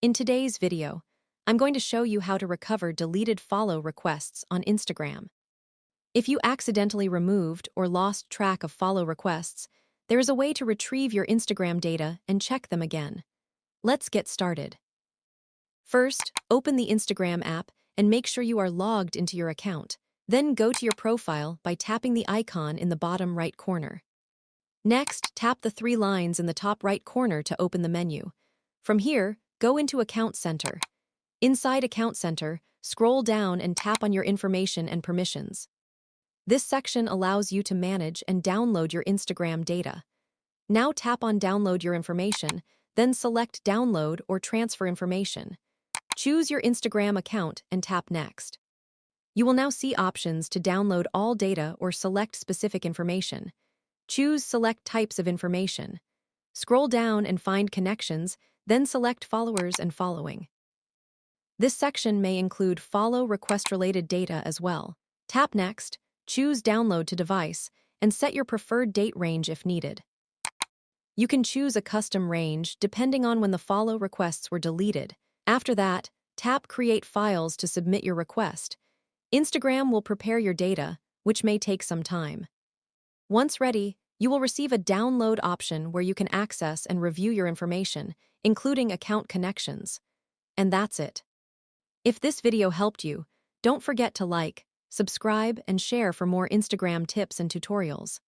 In today's video, I'm going to show you how to recover deleted follow requests on Instagram. If you accidentally removed or lost track of follow requests, there is a way to retrieve your Instagram data and check them again. Let's get started. First, open the Instagram app and make sure you are logged into your account. Then go to your profile by tapping the icon in the bottom right corner. Next, tap the three lines in the top right corner to open the menu. From here, go into Account Center. Inside Account Center, scroll down and tap on your information and permissions. This section allows you to manage and download your Instagram data. Now tap on Download Your Information, then select Download or Transfer Information. Choose your Instagram account and tap Next. You will now see options to download all data or select specific information. Choose Select Types of Information. Scroll down and find Connections, then select Followers and Following. This section may include follow request-related data as well. Tap Next, choose Download to Device, and set your preferred date range if needed. You can choose a custom range depending on when the follow requests were deleted. After that, tap Create Files to submit your request. Instagram will prepare your data, which may take some time. Once ready, you will receive a download option where you can access and review your information, including account connections. And that's it. If this video helped you, don't forget to like, subscribe, and share for more Instagram tips and tutorials.